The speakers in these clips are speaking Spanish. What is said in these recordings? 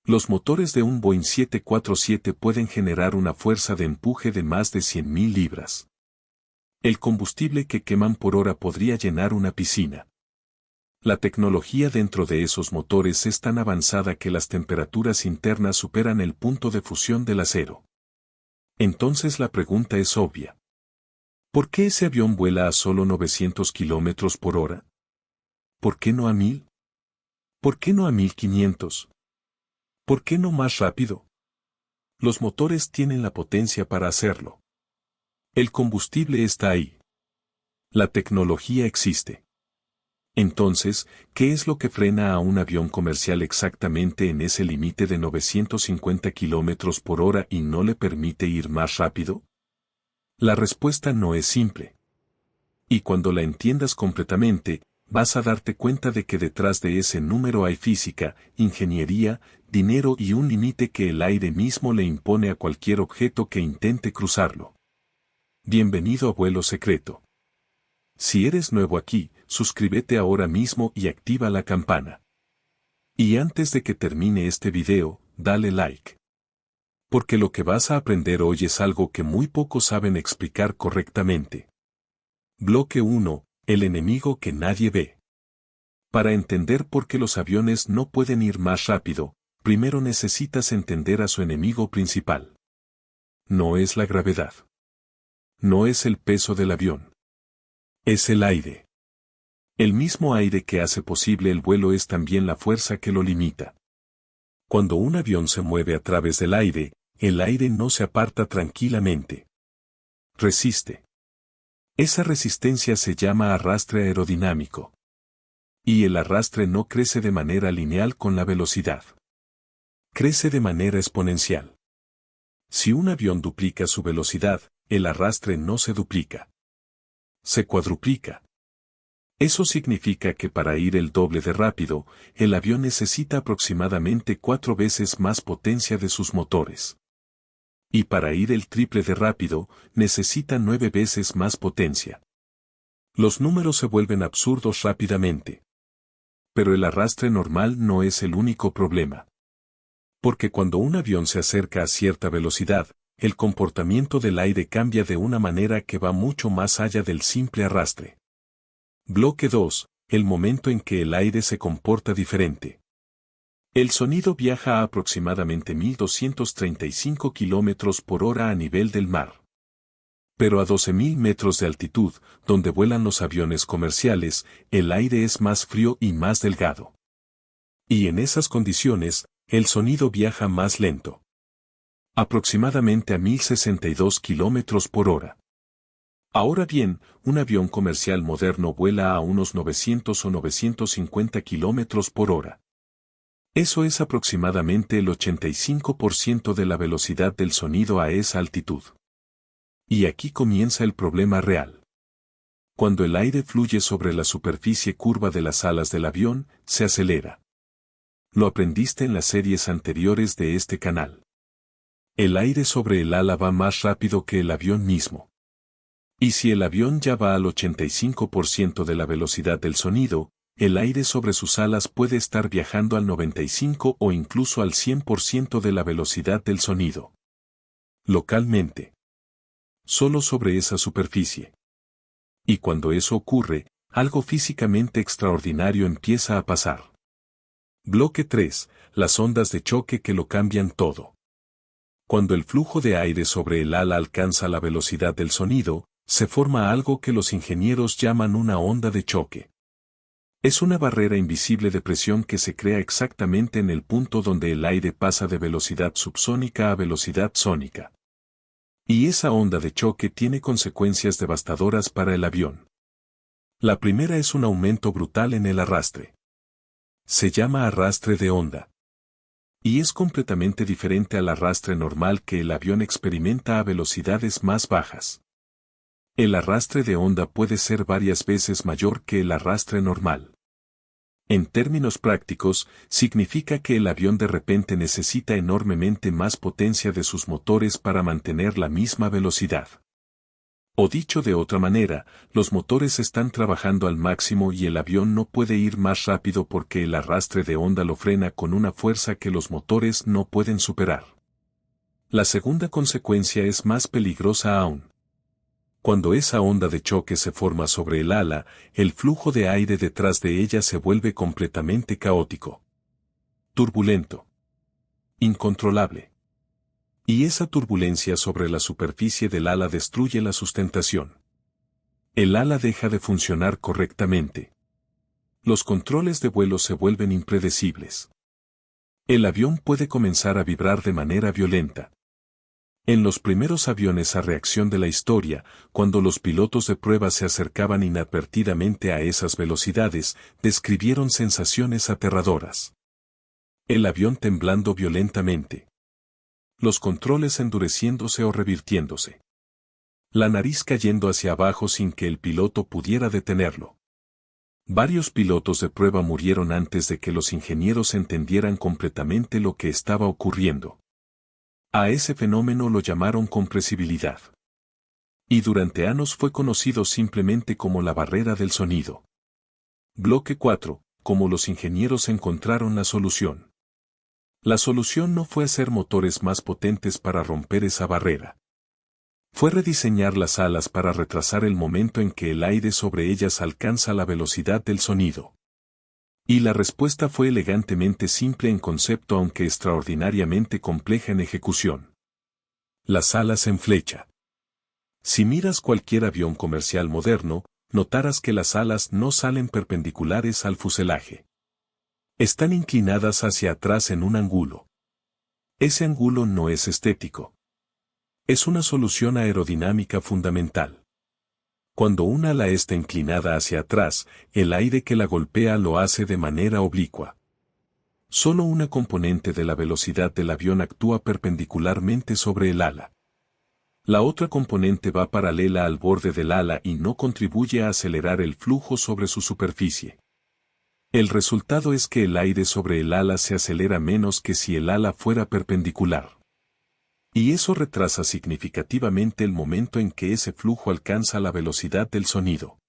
Los motores de un Boeing 747 pueden generar una fuerza de empuje de más de 100.000 libras. El combustible que queman por hora podría llenar una piscina. La tecnología dentro de esos motores es tan avanzada que las temperaturas internas superan el punto de fusión del acero. Entonces la pregunta es obvia. ¿Por qué ese avión vuela a solo 900 kilómetros por hora? ¿Por qué no a 1000? ¿Por qué no a 1500? ¿Por qué no más rápido? Los motores tienen la potencia para hacerlo. El combustible está ahí. La tecnología existe. Entonces, ¿qué es lo que frena a un avión comercial exactamente en ese límite de 950 kilómetros por hora y no le permite ir más rápido? La respuesta no es simple. Y cuando la entiendas completamente, vas a darte cuenta de que detrás de ese número hay física, ingeniería, dinero y un límite que el aire mismo le impone a cualquier objeto que intente cruzarlo. Bienvenido a Vuelo Secreto. Si eres nuevo aquí, suscríbete ahora mismo y activa la campana. Y antes de que termine este video, dale like. Porque lo que vas a aprender hoy es algo que muy pocos saben explicar correctamente. Bloque 1. El enemigo que nadie ve. Para entender por qué los aviones no pueden ir más rápido, primero necesitas entender a su enemigo principal. No es la gravedad. No es el peso del avión. Es el aire. El mismo aire que hace posible el vuelo es también la fuerza que lo limita. Cuando un avión se mueve a través del aire, el aire no se aparta tranquilamente. Resiste. Esa resistencia se llama arrastre aerodinámico. Y el arrastre no crece de manera lineal con la velocidad. Crece de manera exponencial. Si un avión duplica su velocidad, el arrastre no se duplica. Se cuadruplica. Eso significa que para ir el doble de rápido, el avión necesita aproximadamente 4 veces más potencia de sus motores. Y para ir el triple de rápido, necesita 9 veces más potencia. Los números se vuelven absurdos rápidamente. Pero el arrastre normal no es el único problema. Porque cuando un avión se acerca a cierta velocidad, el comportamiento del aire cambia de una manera que va mucho más allá del simple arrastre. Bloque 2. El momento en que el aire se comporta diferente. El sonido viaja a aproximadamente 1235 kilómetros por hora a nivel del mar. Pero a 12.000 metros de altitud, donde vuelan los aviones comerciales, el aire es más frío y más delgado. Y en esas condiciones, el sonido viaja más lento. Aproximadamente a 1062 kilómetros por hora. Ahora bien, un avión comercial moderno vuela a unos 900 o 950 kilómetros por hora. Eso es aproximadamente el 85% de la velocidad del sonido a esa altitud. Y aquí comienza el problema real. Cuando el aire fluye sobre la superficie curva de las alas del avión, se acelera. Lo aprendiste en las series anteriores de este canal. El aire sobre el ala va más rápido que el avión mismo. Y si el avión ya va al 85% de la velocidad del sonido, el aire sobre sus alas puede estar viajando al 95 o incluso al 100% de la velocidad del sonido. Localmente. Solo sobre esa superficie. Y cuando eso ocurre, algo físicamente extraordinario empieza a pasar. Bloque 3. Las ondas de choque que lo cambian todo. Cuando el flujo de aire sobre el ala alcanza la velocidad del sonido, se forma algo que los ingenieros llaman una onda de choque. Es una barrera invisible de presión que se crea exactamente en el punto donde el aire pasa de velocidad subsónica a velocidad sónica. Y esa onda de choque tiene consecuencias devastadoras para el avión. La primera es un aumento brutal en el arrastre. Se llama arrastre de onda. Y es completamente diferente al arrastre normal que el avión experimenta a velocidades más bajas. El arrastre de onda puede ser varias veces mayor que el arrastre normal. En términos prácticos, significa que el avión de repente necesita enormemente más potencia de sus motores para mantener la misma velocidad. O dicho de otra manera, los motores están trabajando al máximo y el avión no puede ir más rápido porque el arrastre de onda lo frena con una fuerza que los motores no pueden superar. La segunda consecuencia es más peligrosa aún. Cuando esa onda de choque se forma sobre el ala, el flujo de aire detrás de ella se vuelve completamente caótico, turbulento, incontrolable. Y esa turbulencia sobre la superficie del ala destruye la sustentación. El ala deja de funcionar correctamente. Los controles de vuelo se vuelven impredecibles. El avión puede comenzar a vibrar de manera violenta. En los primeros aviones a reacción de la historia, cuando los pilotos de prueba se acercaban inadvertidamente a esas velocidades, describieron sensaciones aterradoras. El avión temblando violentamente. Los controles endureciéndose o revirtiéndose. La nariz cayendo hacia abajo sin que el piloto pudiera detenerlo. Varios pilotos de prueba murieron antes de que los ingenieros entendieran completamente lo que estaba ocurriendo. A ese fenómeno lo llamaron compresibilidad. Y durante años fue conocido simplemente como la barrera del sonido. Bloque 4. Cómo los ingenieros encontraron la solución. La solución no fue hacer motores más potentes para romper esa barrera. Fue rediseñar las alas para retrasar el momento en que el aire sobre ellas alcanza la velocidad del sonido. Y la respuesta fue elegantemente simple en concepto aunque extraordinariamente compleja en ejecución. Las alas en flecha. Si miras cualquier avión comercial moderno, notarás que las alas no salen perpendiculares al fuselaje. Están inclinadas hacia atrás en un ángulo. Ese ángulo no es estético. Es una solución aerodinámica fundamental. Cuando un ala está inclinada hacia atrás, el aire que la golpea lo hace de manera oblicua. Solo una componente de la velocidad del avión actúa perpendicularmente sobre el ala. La otra componente va paralela al borde del ala y no contribuye a acelerar el flujo sobre su superficie. El resultado es que el aire sobre el ala se acelera menos que si el ala fuera perpendicular. Y eso retrasa significativamente el momento en que ese flujo alcanza la velocidad del sonido.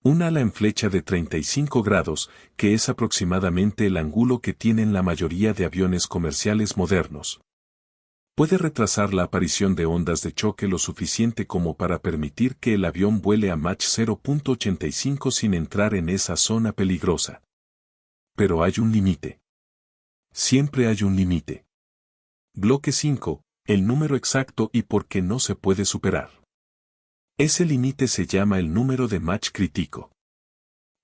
Un ala en flecha de 35 grados, que es aproximadamente el ángulo que tienen la mayoría de aviones comerciales modernos, puede retrasar la aparición de ondas de choque lo suficiente como para permitir que el avión vuele a Mach 0.85 sin entrar en esa zona peligrosa. Pero hay un límite. Siempre hay un límite. Bloque 5. El número exacto y por qué no se puede superar. Ese límite se llama el número de Mach crítico.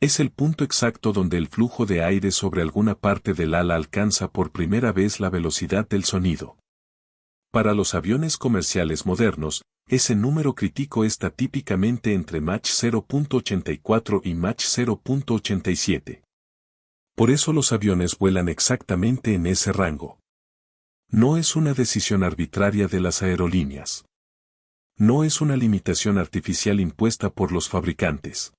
Es el punto exacto donde el flujo de aire sobre alguna parte del ala alcanza por primera vez la velocidad del sonido. Para los aviones comerciales modernos, ese número crítico está típicamente entre Mach 0.84 y Mach 0.87. Por eso los aviones vuelan exactamente en ese rango. No es una decisión arbitraria de las aerolíneas. No es una limitación artificial impuesta por los fabricantes.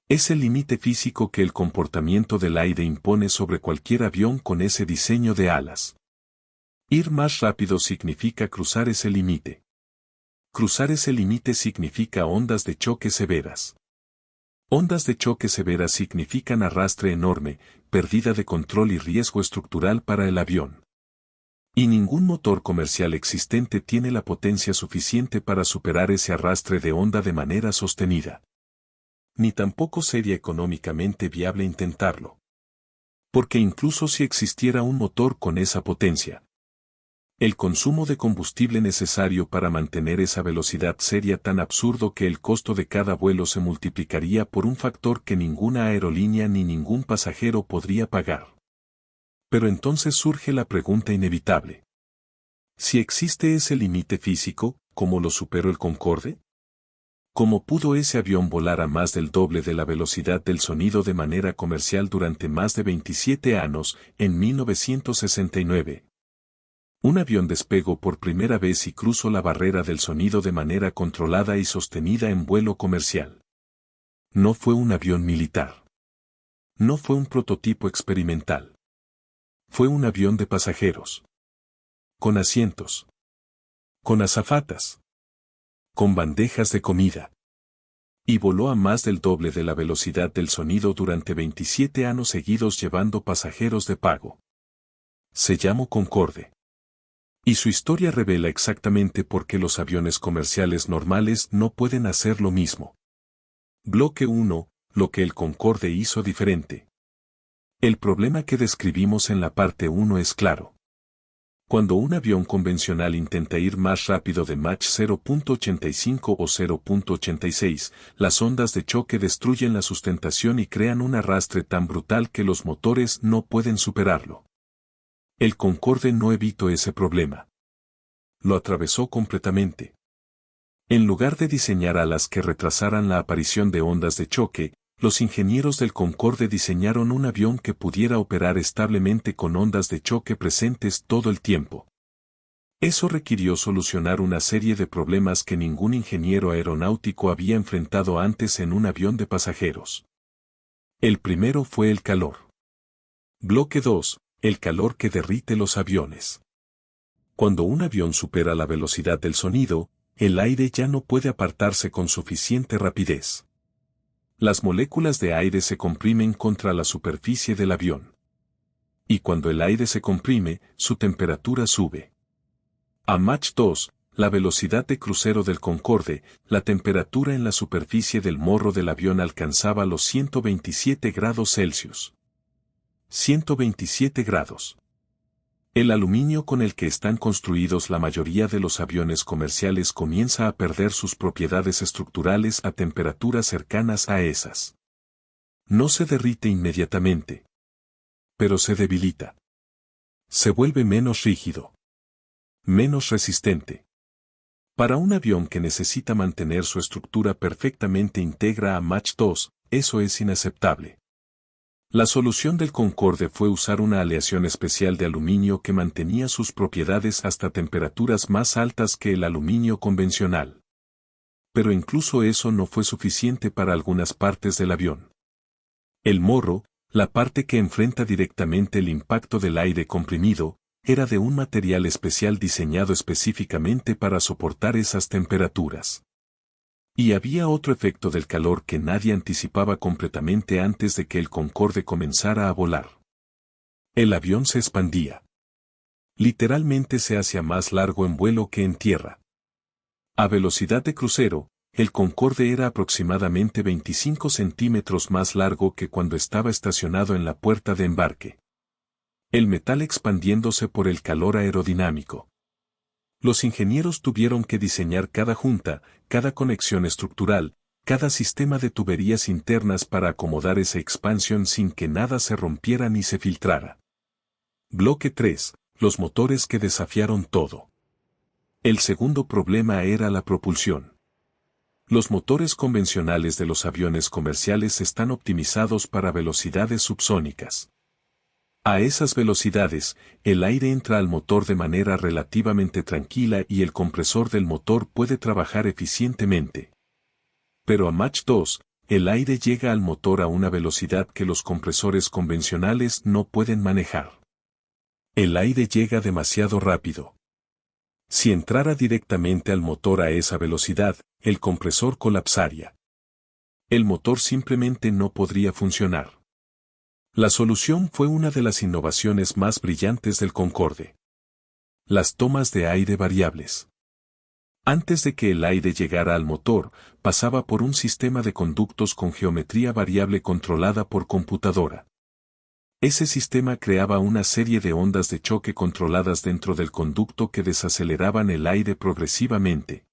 Es el límite físico que el comportamiento del aire impone sobre cualquier avión con ese diseño de alas. Ir más rápido significa cruzar ese límite. Cruzar ese límite significa ondas de choque severas. Ondas de choque severas significan arrastre enorme, pérdida de control y riesgo estructural para el avión. Y ningún motor comercial existente tiene la potencia suficiente para superar ese arrastre de onda de manera sostenida. Ni tampoco sería económicamente viable intentarlo. Porque incluso si existiera un motor con esa potencia, el consumo de combustible necesario para mantener esa velocidad sería tan absurdo que el costo de cada vuelo se multiplicaría por un factor que ninguna aerolínea ni ningún pasajero podría pagar. Pero entonces surge la pregunta inevitable. Si existe ese límite físico, ¿cómo lo superó el Concorde? ¿Cómo pudo ese avión volar a más del doble de la velocidad del sonido de manera comercial durante más de 27 años, en 1969? Un avión despegó por primera vez y cruzó la barrera del sonido de manera controlada y sostenida en vuelo comercial. No fue un avión militar. No fue un prototipo experimental. Fue un avión de pasajeros. Con asientos. Con azafatas. con bandejas de comida. Y voló a más del doble de la velocidad del sonido durante 27 años seguidos llevando pasajeros de pago. Se llamó Concorde. Y su historia revela exactamente por qué los aviones comerciales normales no pueden hacer lo mismo. Bloque 1. Lo que el Concorde hizo diferente. El problema que describimos en la parte 1 es claro. Cuando un avión convencional intenta ir más rápido de Mach 0.85 o 0.86, las ondas de choque destruyen la sustentación y crean un arrastre tan brutal que los motores no pueden superarlo. El Concorde no evitó ese problema. Lo atravesó completamente. En lugar de diseñar alas que retrasaran la aparición de ondas de choque, los ingenieros del Concorde diseñaron un avión que pudiera operar establemente con ondas de choque presentes todo el tiempo. Eso requirió solucionar una serie de problemas que ningún ingeniero aeronáutico había enfrentado antes en un avión de pasajeros. El primero fue el calor. Bloque 2. El calor que derrite los aviones. Cuando un avión supera la velocidad del sonido, el aire ya no puede apartarse con suficiente rapidez. Las moléculas de aire se comprimen contra la superficie del avión. Y cuando el aire se comprime, su temperatura sube. A Mach 2, la velocidad de crucero del Concorde, la temperatura en la superficie del morro del avión alcanzaba los 127 grados Celsius. 127 grados. El aluminio con el que están construidos la mayoría de los aviones comerciales comienza a perder sus propiedades estructurales a temperaturas cercanas a esas. No se derrite inmediatamente, pero se debilita. Se vuelve menos rígido, menos resistente. Para un avión que necesita mantener su estructura perfectamente íntegra a Mach 2, eso es inaceptable. La solución del Concorde fue usar una aleación especial de aluminio que mantenía sus propiedades hasta temperaturas más altas que el aluminio convencional. Pero incluso eso no fue suficiente para algunas partes del avión. El morro, la parte que enfrenta directamente el impacto del aire comprimido, era de un material especial diseñado específicamente para soportar esas temperaturas. Y había otro efecto del calor que nadie anticipaba completamente antes de que el Concorde comenzara a volar. El avión se expandía. Literalmente se hacía más largo en vuelo que en tierra. A velocidad de crucero, el Concorde era aproximadamente 25 centímetros más largo que cuando estaba estacionado en la puerta de embarque. El metal expandiéndose por el calor aerodinámico. Los ingenieros tuvieron que diseñar cada junta, cada conexión estructural, cada sistema de tuberías internas para acomodar esa expansión sin que nada se rompiera ni se filtrara. Bloque 3. Los motores que desafiaron todo. El segundo problema era la propulsión. Los motores convencionales de los aviones comerciales están optimizados para velocidades subsónicas. A esas velocidades, el aire entra al motor de manera relativamente tranquila y el compresor del motor puede trabajar eficientemente. Pero a Mach 2, el aire llega al motor a una velocidad que los compresores convencionales no pueden manejar. El aire llega demasiado rápido. Si entrara directamente al motor a esa velocidad, el compresor colapsaría. El motor simplemente no podría funcionar. La solución fue una de las innovaciones más brillantes del Concorde. Las tomas de aire variables. Antes de que el aire llegara al motor, pasaba por un sistema de conductos con geometría variable controlada por computadora. Ese sistema creaba una serie de ondas de choque controladas dentro del conducto que desaceleraban el aire progresivamente.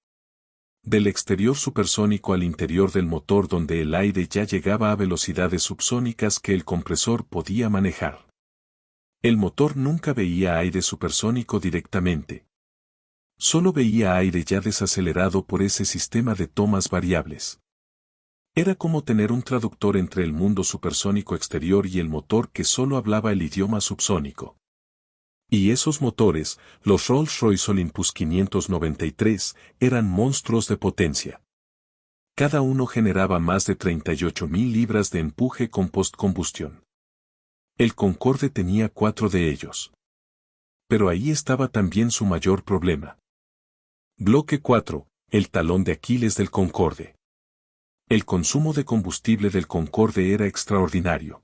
Del exterior supersónico al interior del motor donde el aire ya llegaba a velocidades subsónicas que el compresor podía manejar. El motor nunca veía aire supersónico directamente. Solo veía aire ya desacelerado por ese sistema de tomas variables. Era como tener un traductor entre el mundo supersónico exterior y el motor que solo hablaba el idioma subsónico. Y esos motores, los Rolls-Royce Olympus 593, eran monstruos de potencia. Cada uno generaba más de 38.000 libras de empuje con postcombustión. El Concorde tenía 4 de ellos. Pero ahí estaba también su mayor problema. Bloque 4. El talón de Aquiles del Concorde. El consumo de combustible del Concorde era extraordinario.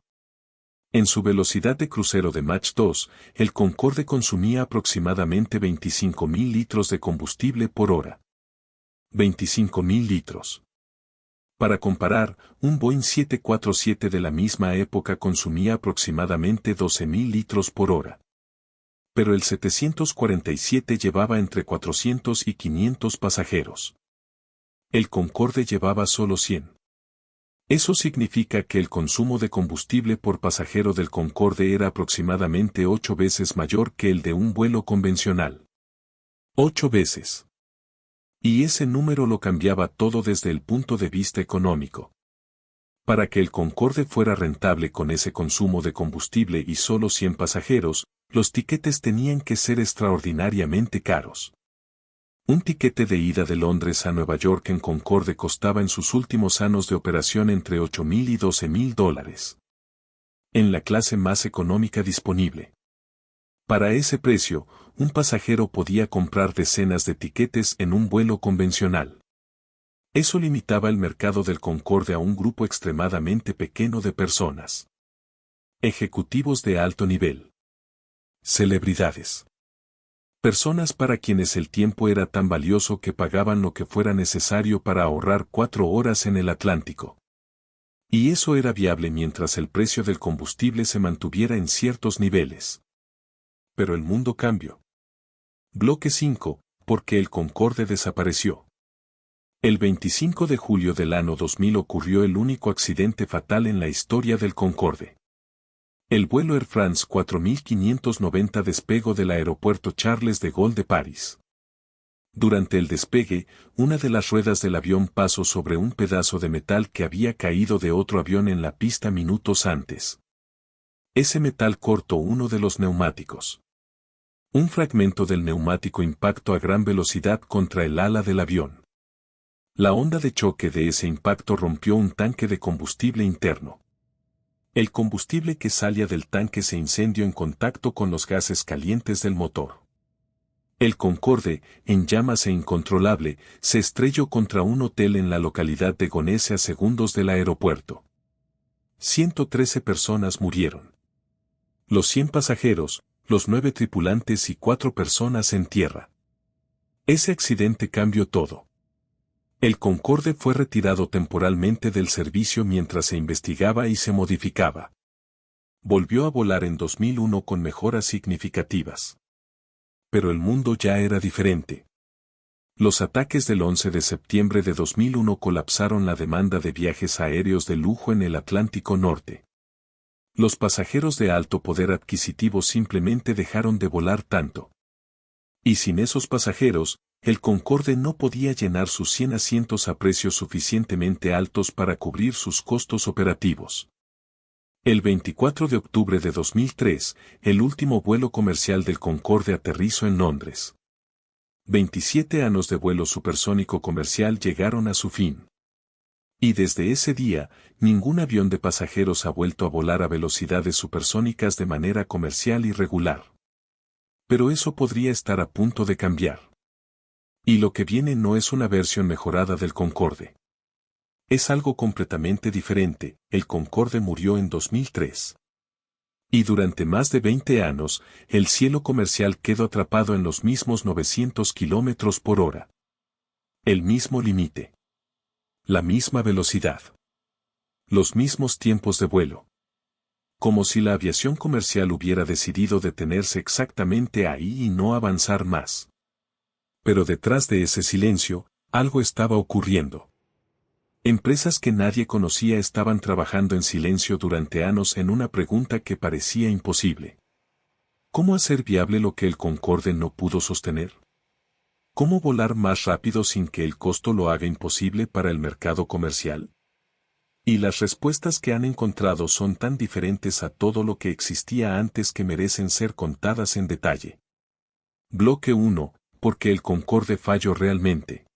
En su velocidad de crucero de Mach 2, el Concorde consumía aproximadamente 25.000 litros de combustible por hora. 25.000 litros. Para comparar, un Boeing 747 de la misma época consumía aproximadamente 12.000 litros por hora. Pero el 747 llevaba entre 400 y 500 pasajeros. El Concorde llevaba solo 100. Eso significa que el consumo de combustible por pasajero del Concorde era aproximadamente 8 veces mayor que el de un vuelo convencional. 8 veces. Y ese número lo cambiaba todo desde el punto de vista económico. Para que el Concorde fuera rentable con ese consumo de combustible y solo 100 pasajeros, los tiquetes tenían que ser extraordinariamente caros. Un tiquete de ida de Londres a Nueva York en Concorde costaba en sus últimos años de operación entre $8.000 y $12.000. En la clase más económica disponible. Para ese precio, un pasajero podía comprar decenas de tiquetes en un vuelo convencional. Eso limitaba el mercado del Concorde a un grupo extremadamente pequeño de personas. Ejecutivos de alto nivel. Celebridades. Personas para quienes el tiempo era tan valioso que pagaban lo que fuera necesario para ahorrar 4 horas en el Atlántico. Y eso era viable mientras el precio del combustible se mantuviera en ciertos niveles. Pero el mundo cambió. Bloque 5, porque el Concorde desapareció. El 25 de julio del año 2000 ocurrió el único accidente fatal en la historia del Concorde. El vuelo Air France 4590 despegó del aeropuerto Charles de Gaulle de París. Durante el despegue, una de las ruedas del avión pasó sobre un pedazo de metal que había caído de otro avión en la pista minutos antes. Ese metal cortó uno de los neumáticos. Un fragmento del neumático impactó a gran velocidad contra el ala del avión. La onda de choque de ese impacto rompió un tanque de combustible interno. El combustible que salía del tanque se incendió en contacto con los gases calientes del motor. El Concorde, en llamas e incontrolable, se estrelló contra un hotel en la localidad de Gonesse a segundos del aeropuerto. 113 personas murieron. Los 100 pasajeros, los 9 tripulantes y 4 personas en tierra. Ese accidente cambió todo. El Concorde fue retirado temporalmente del servicio mientras se investigaba y se modificaba. Volvió a volar en 2001 con mejoras significativas. Pero el mundo ya era diferente. Los ataques del 11 de septiembre de 2001 colapsaron la demanda de viajes aéreos de lujo en el Atlántico Norte. Los pasajeros de alto poder adquisitivo simplemente dejaron de volar tanto. Y sin esos pasajeros, el Concorde no podía llenar sus 100 asientos a precios suficientemente altos para cubrir sus costos operativos. El 24 de octubre de 2003, el último vuelo comercial del Concorde aterrizó en Londres. 27 años de vuelo supersónico comercial llegaron a su fin. Y desde ese día, ningún avión de pasajeros ha vuelto a volar a velocidades supersónicas de manera comercial y regular. Pero eso podría estar a punto de cambiar. Y lo que viene no es una versión mejorada del Concorde. Es algo completamente diferente. El Concorde murió en 2003. Y durante más de 20 años, el cielo comercial quedó atrapado en los mismos 900 kilómetros por hora. El mismo límite. La misma velocidad. Los mismos tiempos de vuelo. Como si la aviación comercial hubiera decidido detenerse exactamente ahí y no avanzar más. Pero detrás de ese silencio, algo estaba ocurriendo. Empresas que nadie conocía estaban trabajando en silencio durante años en una pregunta que parecía imposible. ¿Cómo hacer viable lo que el Concorde no pudo sostener? ¿Cómo volar más rápido sin que el costo lo haga imposible para el mercado comercial? Y las respuestas que han encontrado son tan diferentes a todo lo que existía antes que merecen ser contadas en detalle. Bloque 1. Porque el Concorde falló realmente.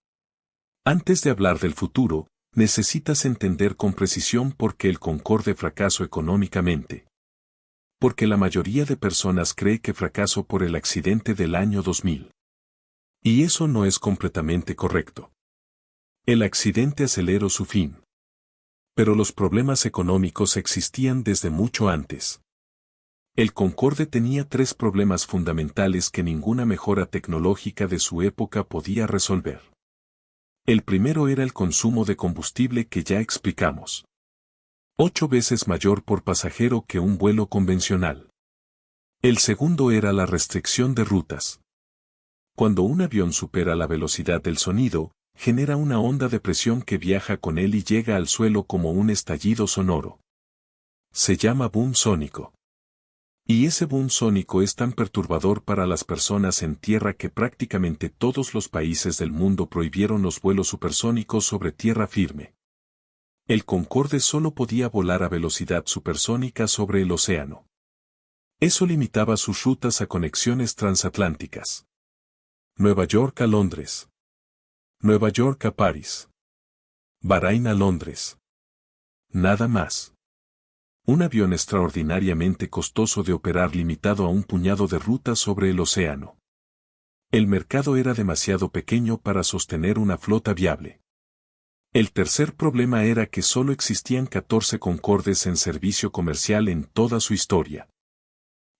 Antes de hablar del futuro, necesitas entender con precisión por qué el Concorde fracasó económicamente. Porque la mayoría de personas cree que fracasó por el accidente del año 2000. Y eso no es completamente correcto. El accidente aceleró su fin. Pero los problemas económicos existían desde mucho antes. El Concorde tenía tres problemas fundamentales que ninguna mejora tecnológica de su época podía resolver. El primero era el consumo de combustible que ya explicamos. 8 veces mayor por pasajero que un vuelo convencional. El segundo era la restricción de rutas. Cuando un avión supera la velocidad del sonido, genera una onda de presión que viaja con él y llega al suelo como un estallido sonoro. Se llama boom sónico. Y ese boom sónico es tan perturbador para las personas en tierra que prácticamente todos los países del mundo prohibieron los vuelos supersónicos sobre tierra firme. El Concorde solo podía volar a velocidad supersónica sobre el océano. Eso limitaba sus rutas a conexiones transatlánticas. Nueva York a Londres. Nueva York a París. Bahrein a Londres. Nada más. Un avión extraordinariamente costoso de operar limitado a un puñado de rutas sobre el océano. El mercado era demasiado pequeño para sostener una flota viable. El tercer problema era que solo existían 14 Concordes en servicio comercial en toda su historia.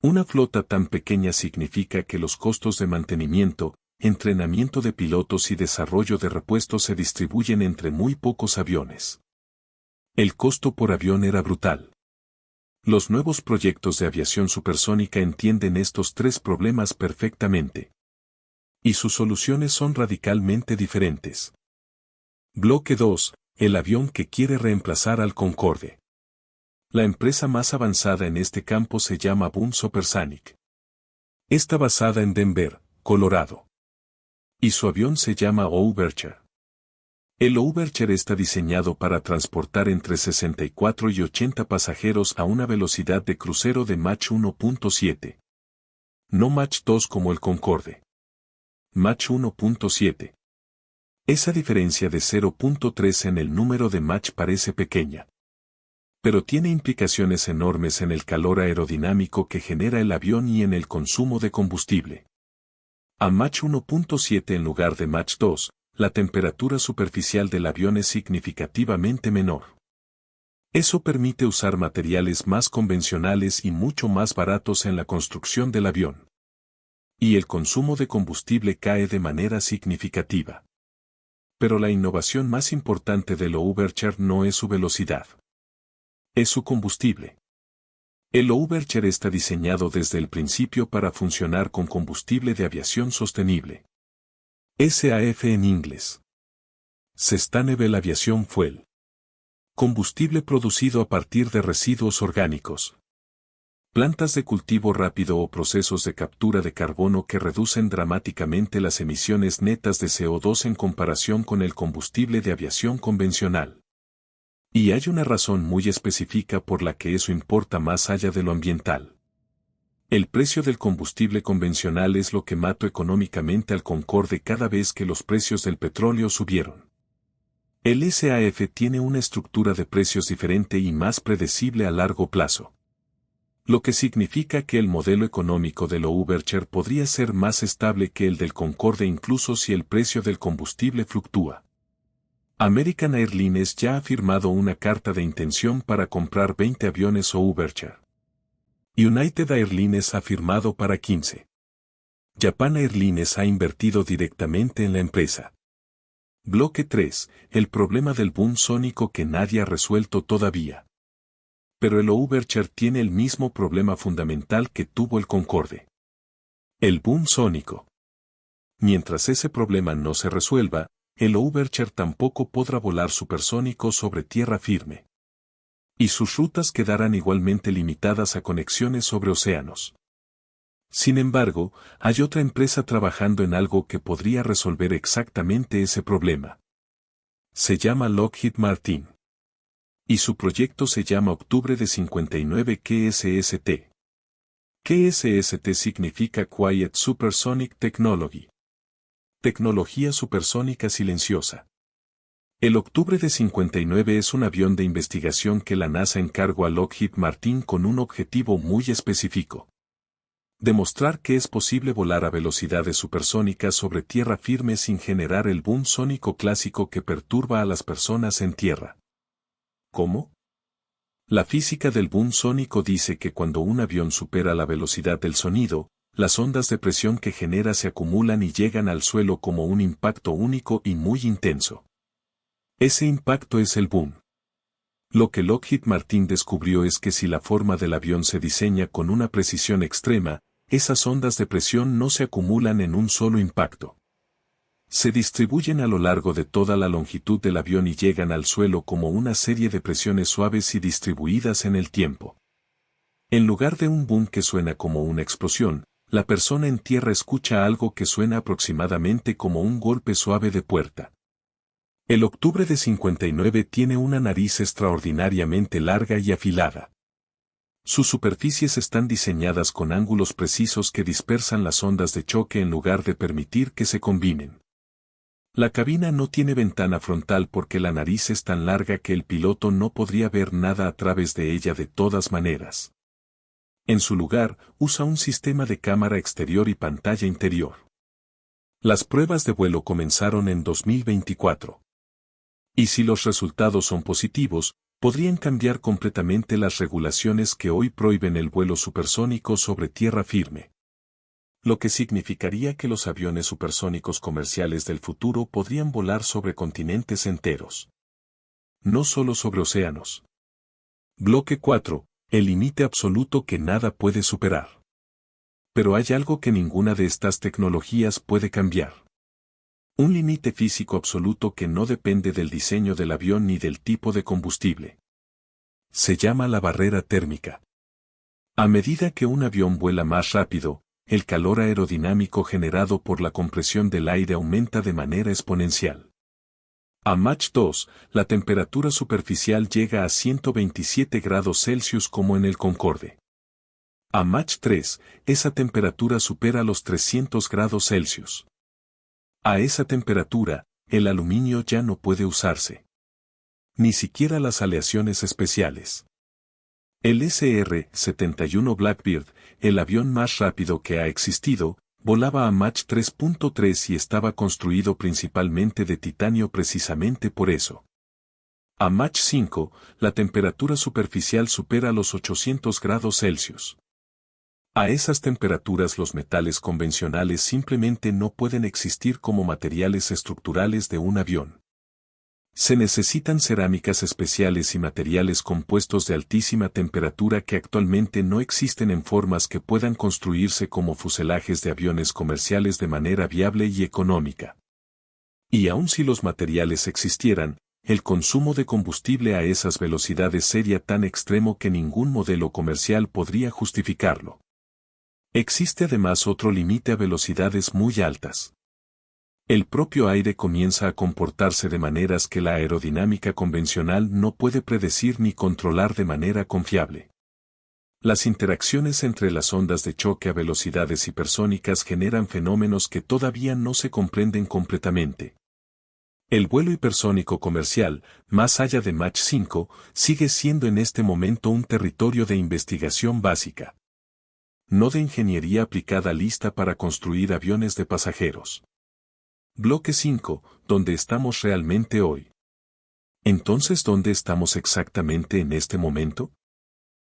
Una flota tan pequeña significa que los costos de mantenimiento, entrenamiento de pilotos y desarrollo de repuestos se distribuyen entre muy pocos aviones. El costo por avión era brutal. Los nuevos proyectos de aviación supersónica entienden estos tres problemas perfectamente. Y sus soluciones son radicalmente diferentes. Bloque 2. El avión que quiere reemplazar al Concorde. La empresa más avanzada en este campo se llama Boom Supersonic. Está basada en Denver, Colorado. Y su avión se llama Overture. El Overture está diseñado para transportar entre 64 y 80 pasajeros a una velocidad de crucero de Mach 1.7. No Mach 2 como el Concorde. Mach 1.7. Esa diferencia de 0.3 en el número de Mach parece pequeña. Pero tiene implicaciones enormes en el calor aerodinámico que genera el avión y en el consumo de combustible. A Mach 1.7 en lugar de Mach 2, la temperatura superficial del avión es significativamente menor. Eso permite usar materiales más convencionales y mucho más baratos en la construcción del avión. Y el consumo de combustible cae de manera significativa. Pero la innovación más importante del Overture no es su velocidad. Es su combustible. El Overture está diseñado desde el principio para funcionar con combustible de aviación sostenible. SAF en inglés. Sustainable Aviation Fuel. Combustible producido a partir de residuos orgánicos. Plantas de cultivo rápido o procesos de captura de carbono que reducen dramáticamente las emisiones netas de CO2 en comparación con el combustible de aviación convencional. Y hay una razón muy específica por la que eso importa más allá de lo ambiental. El precio del combustible convencional es lo que mató económicamente al Concorde cada vez que los precios del petróleo subieron. El SAF tiene una estructura de precios diferente y más predecible a largo plazo. Lo que significa que el modelo económico del Overture podría ser más estable que el del Concorde incluso si el precio del combustible fluctúa. American Airlines ya ha firmado una carta de intención para comprar 20 aviones Overture. United Airlines ha firmado para 15. Japan Airlines ha invertido directamente en la empresa. Bloque 3. El problema del boom sónico que nadie ha resuelto todavía. Pero el Overture tiene el mismo problema fundamental que tuvo el Concorde. El boom sónico. Mientras ese problema no se resuelva, el Overture tampoco podrá volar supersónico sobre tierra firme. Y sus rutas quedarán igualmente limitadas a conexiones sobre océanos. Sin embargo, hay otra empresa trabajando en algo que podría resolver exactamente ese problema. Se llama Lockheed Martin. Y su proyecto se llama Octubre de 59 QSST. QSST significa Quiet Supersonic Technology. Tecnología supersónica silenciosa. El Octubre de 59 es un avión de investigación que la NASA encargó a Lockheed Martin con un objetivo muy específico. Demostrar que es posible volar a velocidades supersónicas sobre tierra firme sin generar el boom sónico clásico que perturba a las personas en tierra. ¿Cómo? La física del boom sónico dice que cuando un avión supera la velocidad del sonido, las ondas de presión que genera se acumulan y llegan al suelo como un impacto único y muy intenso. Ese impacto es el boom. Lo que Lockheed Martin descubrió es que si la forma del avión se diseña con una precisión extrema, esas ondas de presión no se acumulan en un solo impacto. Se distribuyen a lo largo de toda la longitud del avión y llegan al suelo como una serie de presiones suaves y distribuidas en el tiempo. En lugar de un boom que suena como una explosión, la persona en tierra escucha algo que suena aproximadamente como un golpe suave de puerta. El octubre de 59 tiene una nariz extraordinariamente larga y afilada. Sus superficies están diseñadas con ángulos precisos que dispersan las ondas de choque en lugar de permitir que se combinen. La cabina no tiene ventana frontal porque la nariz es tan larga que el piloto no podría ver nada a través de ella de todas maneras. En su lugar, usa un sistema de cámara exterior y pantalla interior. Las pruebas de vuelo comenzaron en 2024. Y si los resultados son positivos, podrían cambiar completamente las regulaciones que hoy prohíben el vuelo supersónico sobre tierra firme. Lo que significaría que los aviones supersónicos comerciales del futuro podrían volar sobre continentes enteros. No solo sobre océanos. Bloque 4. El límite absoluto que nada puede superar. Pero hay algo que ninguna de estas tecnologías puede cambiar. Un límite físico absoluto que no depende del diseño del avión ni del tipo de combustible. Se llama la barrera térmica. A medida que un avión vuela más rápido, el calor aerodinámico generado por la compresión del aire aumenta de manera exponencial. A Mach 2, la temperatura superficial llega a 127 grados Celsius como en el Concorde. A Mach 3, esa temperatura supera los 300 grados Celsius. A esa temperatura, el aluminio ya no puede usarse. Ni siquiera las aleaciones especiales. El SR-71 Blackbird, el avión más rápido que ha existido, volaba a Mach 3.3 y estaba construido principalmente de titanio precisamente por eso. A Mach 5, la temperatura superficial supera los 800 grados Celsius. A esas temperaturas los metales convencionales simplemente no pueden existir como materiales estructurales de un avión. Se necesitan cerámicas especiales y materiales compuestos de altísima temperatura que actualmente no existen en formas que puedan construirse como fuselajes de aviones comerciales de manera viable y económica. Y aun si los materiales existieran, el consumo de combustible a esas velocidades sería tan extremo que ningún modelo comercial podría justificarlo. Existe además otro límite a velocidades muy altas. El propio aire comienza a comportarse de maneras que la aerodinámica convencional no puede predecir ni controlar de manera confiable. Las interacciones entre las ondas de choque a velocidades hipersónicas generan fenómenos que todavía no se comprenden completamente. El vuelo hipersónico comercial, más allá de Mach 5, sigue siendo en este momento un territorio de investigación básica. No de ingeniería aplicada lista para construir aviones de pasajeros. Bloque 5, ¿dónde estamos realmente hoy? Entonces, ¿dónde estamos exactamente en este momento?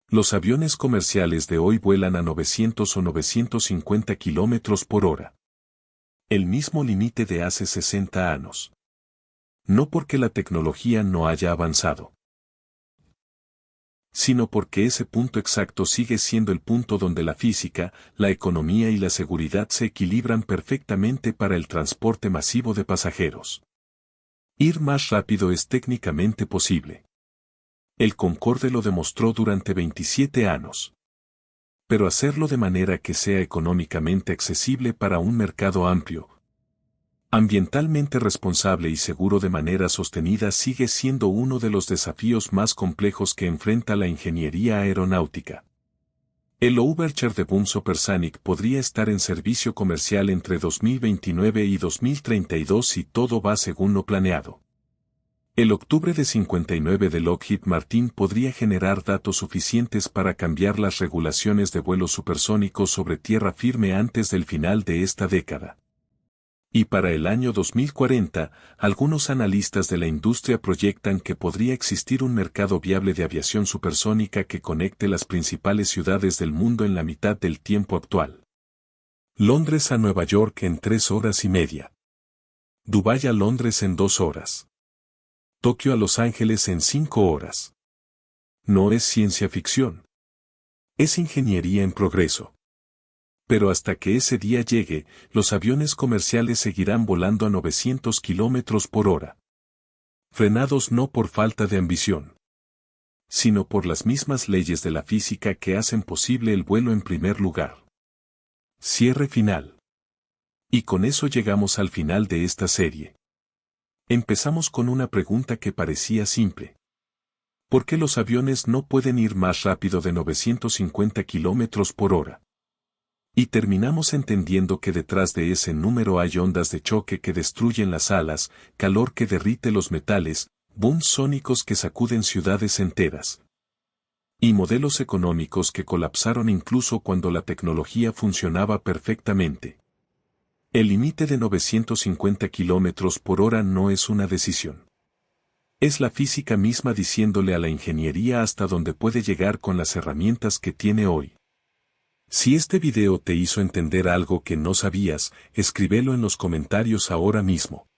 Los aviones comerciales de hoy vuelan a 900 o 950 kilómetros por hora. El mismo límite de hace 60 años. No porque la tecnología no haya avanzado, sino porque ese punto exacto sigue siendo el punto donde la física, la economía y la seguridad se equilibran perfectamente para el transporte masivo de pasajeros. Ir más rápido es técnicamente posible. El Concorde lo demostró durante 27 años. Pero hacerlo de manera que sea económicamente accesible para un mercado amplio, ambientalmente responsable y seguro de manera sostenida sigue siendo uno de los desafíos más complejos que enfrenta la ingeniería aeronáutica. El Overture de Boom Supersonic podría estar en servicio comercial entre 2029 y 2032 si todo va según lo planeado. El octubre de 59 de Lockheed Martin podría generar datos suficientes para cambiar las regulaciones de vuelos supersónicos sobre tierra firme antes del final de esta década. Y para el año 2040, algunos analistas de la industria proyectan que podría existir un mercado viable de aviación supersónica que conecte las principales ciudades del mundo en la mitad del tiempo actual. Londres a Nueva York en 3 horas y media. Dubái a Londres en 2 horas. Tokio a Los Ángeles en 5 horas. No es ciencia ficción. Es ingeniería en progreso. Pero hasta que ese día llegue, los aviones comerciales seguirán volando a 900 kilómetros por hora. Frenados no por falta de ambición, sino por las mismas leyes de la física que hacen posible el vuelo en primer lugar. Cierre final. Y con eso llegamos al final de esta serie. Empezamos con una pregunta que parecía simple. ¿Por qué los aviones no pueden ir más rápido de 950 kilómetros por hora? Y terminamos entendiendo que detrás de ese número hay ondas de choque que destruyen las alas, calor que derrite los metales, booms sónicos que sacuden ciudades enteras. Y modelos económicos que colapsaron incluso cuando la tecnología funcionaba perfectamente. El límite de 950 kilómetros por hora no es una decisión. Es la física misma diciéndole a la ingeniería hasta dónde puede llegar con las herramientas que tiene hoy. Si este video te hizo entender algo que no sabías, escríbelo en los comentarios ahora mismo.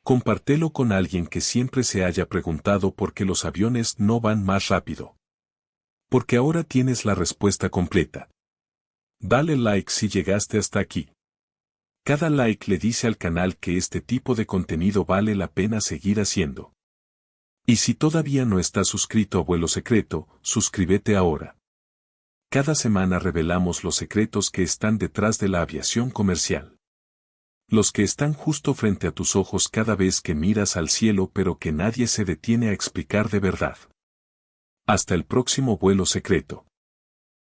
Compártelo con alguien que siempre se haya preguntado por qué los aviones no van más rápido. Porque ahora tienes la respuesta completa. Dale like si llegaste hasta aquí. Cada like le dice al canal que este tipo de contenido vale la pena seguir haciendo. Y si todavía no estás suscrito a Vuelo Secreto, suscríbete ahora. Cada semana revelamos los secretos que están detrás de la aviación comercial. Los que están justo frente a tus ojos cada vez que miras al cielo pero que nadie se detiene a explicar de verdad. Hasta el próximo Vuelo Secreto.